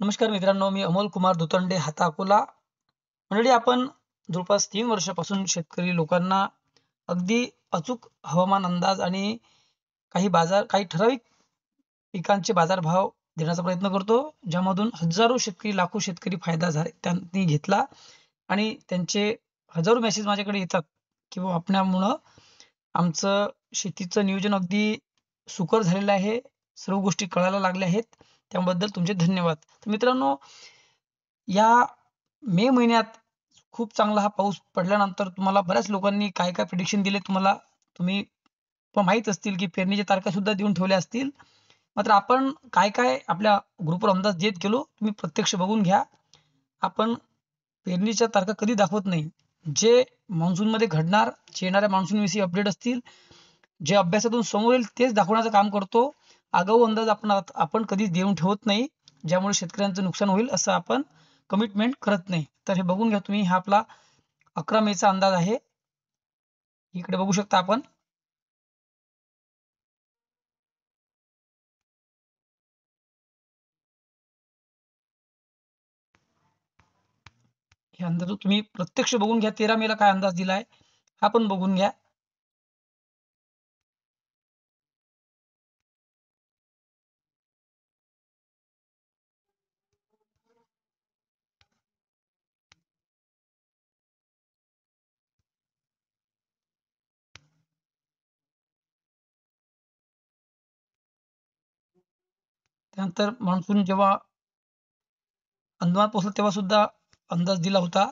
नमस्कार मित्रांनो, मी अमोल कुमार दुतंडे, हाता अकोला. मंडळी, आपण जवळपास 3 वर्षापासून शेतकरी लोकांना अगदी अचूक हवामान अंदाज आणि काही ठराविक पिकांचे बाजारभाव देण्याचा प्रयत्न करतो, ज्यामधून हजारो शेतकरी, लाखो शेतकरी फायदा त्यांनी घेतला आणि त्यांचे हजारो मेसेज माझ्याकडे येतात की आपल्यामुळं आमचं शेतीचं नियोजन अगदी सुकर झालेलं आहे. सर्व गोष्टी कळायला लागल्या आहेत. त्याबद्दल तुमचे धन्यवाद. तर मित्रांनो, या मे महिन्यात खूप चांगला हा पाऊस पडल्यानंतर तुम्हाला बऱ्याच लोकांनी काय-काय प्रिडिक्शन दिले तुम्ही पण माहीत असतील, की पेरणीच्या तारखा सुद्धा देऊन ठेवल्या असतील. मात्र आपण काय-काय आपल्या ग्रुपवर अंदाज देत गेलो, तुम्ही प्रत्यक्ष बघून घ्या. आपण पेरणीच्या तारखा कधी दाखवत नाही. जे मान्सूनमध्ये घडणार, जे येणाऱ्या मान्सूनविषयी अपडेट असतील, जे अभ्यासातून समोर येईल तेच दाखवण्याचं काम करतो. आगाऊ अंदाज आपण कधीच देऊन ठेवत नाही, ज्यामुळे शेतकऱ्यांचं नुकसान होईल असं आपण कमिटमेंट करत नाही. तर हे बघून घ्या तुम्ही. हा आपला 11 मेचा अंदाज आहे. इकडे बघू शकता आपण. हे अंदाज तुम्ही प्रत्यक्ष बघून घ्या. 13 मेला काय अंदाज दिलाय हा पण बघून घ्या. त्यानंतर मान्सून जेव्हा अंदमान पोहोचला तेव्हा सुद्धा अंदाज दिला होता.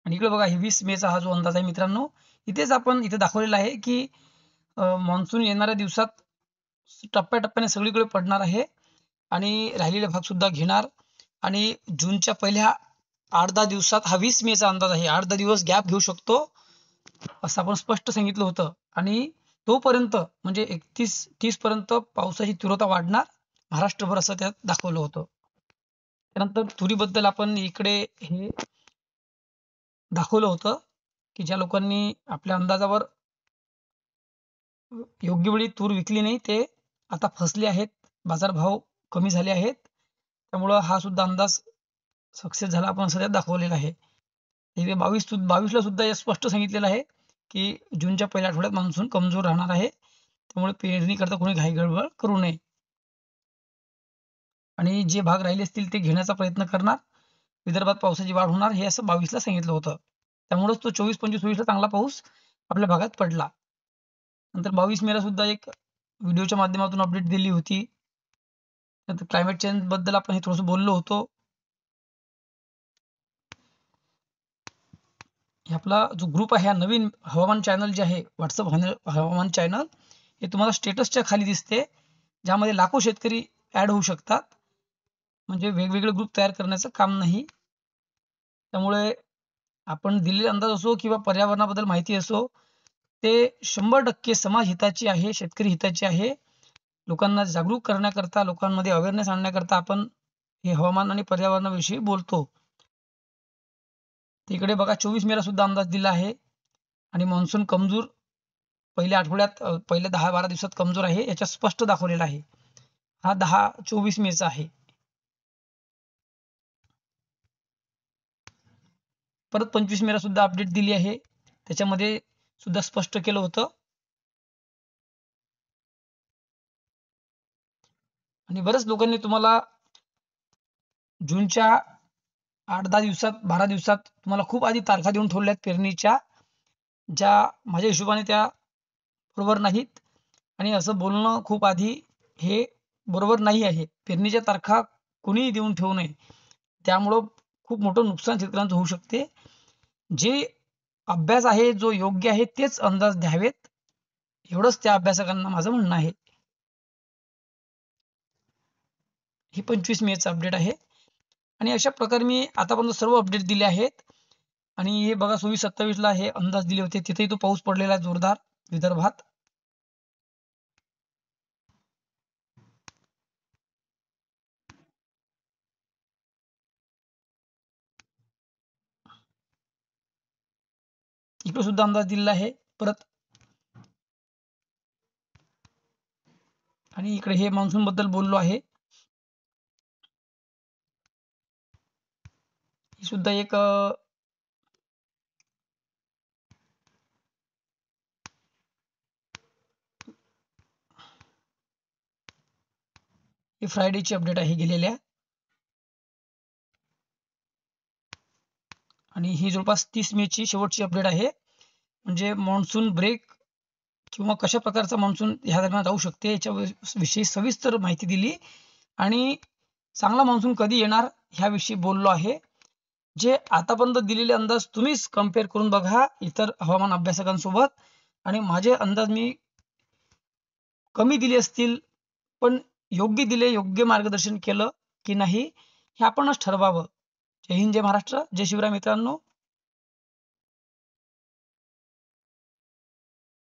आणि इकडे बघा, हे 20 मेचा हा जो अंदाज आहे मित्रांनो, इथे दाखवलेला आहे की मान्सून येणाऱ्या दिवसात टप्प्याटप्प्याने सगळीकडे पडणार आहे आणि राहिलेला भाग सुद्धा घेणार आणि जूनच्या पहिल्या 8-10 दिवसात हा 20 मेचा अंदाज आहे. 8-10 दिवस गॅप घेऊ शकतो असं आपण स्पष्ट सांगितलं होतं आणि तोपर्यंत म्हणजे 31-30 पर्यंत पावसाची तीव्रता वाढणार महाराष्ट्रभर असं त्यात दाखवलं होतं. त्यानंतर तुरीबद्दल आपण इकडे हे दाखवलं होतं की ज्या लोकांनी आपल्या अंदाजावर योग्य वेळी तूर विकली नाही ते आता फसले आहेत. बाजारभाव कमी झाले आहेत. त्यामुळं हा सुद्धा अंदाज सक्सेस झाला आपण असं त्यात दाखवलेलं आहे. इथे 22 ला सुद्धा हे स्पष्ट सांगितलेलं आहे की जूनच्या पहिल्या आठवड्यात मान्सून कमजोर राहणार आहे. त्यामुळे पेरणी करता कोणी घाई-गडबड करू नये. आणि जे भाग राहिले असतील ते घेण्याचा प्रयत्न करणार. विदर्भात पावसाची वाढ होणार हे असं 22 ला सांगितलं होतं. त्यामुळेच तो 24, 25, 26 ला चांगला पाऊस आपल्या भागात पडला. नंतर 22 मेला सुद्धा एक व्हिडिओच्या माध्यमातून अपडेट दिली होती. नंतर क्लायमेट चेंज बद्दल आपण हे थोडंसं बोललो होतो. हे आपला जो ग्रुप आहे, हा नवीन हवामान चॅनल जे आहे, WhatsApp हवामान चॅनल, हे तुम्हाला स्टेटसच्या खाली दिसते, ज्यामध्ये लाखो शेतकरी ॲड होऊ शकतात. म्हणजे वेगवेगळे ग्रुप तयार करण्याचं काम नाही. त्यामुळे आपण दिलेले अंदाज असो किंवा पर्यावरणाबद्दल माहिती असो, ते 100% समाज हिताची आहे, शेतकरी हिताची आहे. लोकांना जागरूक करण्याकरता, लोकांमध्ये अवेअरनेस आणण्याकरता आपण हे हवामान आणि पर्यावरणाविषयी बोलतो. तिकडे बघा, 24 मेला सुद्धा अंदाज दिला आहे आणि मान्सून कमजोर पहिल्या आठवड्यात पहिल्या 10-12 दिवसात कमजोर आहे, याच्यात स्पष्ट दाखवलेला आहे. हा 10-24 मेचा आहे. परत 25 मेला सुद्धा अपडेट दिली आहे. त्याच्यामध्ये सुद्धा स्पष्ट केलं होतं. आणि बऱ्याच लोकांनी तुम्हाला जूनच्या 8-10 दिवसात, 12 दिवसात तुम्हाला खूप आधी तारखा देऊन ठेवल्यात पेरणीच्या, ज्या माझ्या हिशोबाने त्या बरोबर नाहीत आणि असं बोलणं खूप आधी हे बरोबर नाही आहे. पेरणीच्या तारखा कोणीही देऊन ठेवू नये. त्यामुळं खूप मोठं नुकसान शेतकऱ्यांचं होऊ शकते. जे अभ्यास आहे, जो योग्य आहे तेच अंदाज द्यावेत, एवढंच त्या अभ्यासकांना माझं म्हणणं आहे. ही 25 मेचं अपडेट आहे आणि अशा प्रकारे मी आतापर्यंत सर्व अपडेट दिले आहेत. आणि हे बघा, 26-27 ला हे अंदाज दिले होते. तिथेही तो पाऊस पडलेला आहे जोरदार विदर्भात. इकडे सुद्धा अंदाज दिलेला आहे. परत आणि इकडे हे मान्सून बद्दल बोललो आहे. ही सुद्धा एक ही फ्रायडेची अपडेट आहे गेलेल्या, आणि ही जवळपास 30 मेची शेवटची अपडेट आहे. म्हणजे मान्सून ब्रेक किंवा कशा प्रकारचा मान्सून ह्या दरम्यान राहू शकते याच्या विषयी सविस्तर माहिती दिली, आणि चांगला मान्सून कधी येणार ह्याविषयी बोललो आहे. जे आतापर्यंत दिलेले अंदाज तुम्हीच कम्पेअर करून बघा इतर हवामान अभ्यासकांसोबत, आणि माझे अंदाज मी कमी दिले असतील पण योग्य दिले, योग्य मार्गदर्शन केलं की नाही हे आपणच ठरवावं. जय हिंद, जय महाराष्ट्र, जय शिवराय मित्रांनो.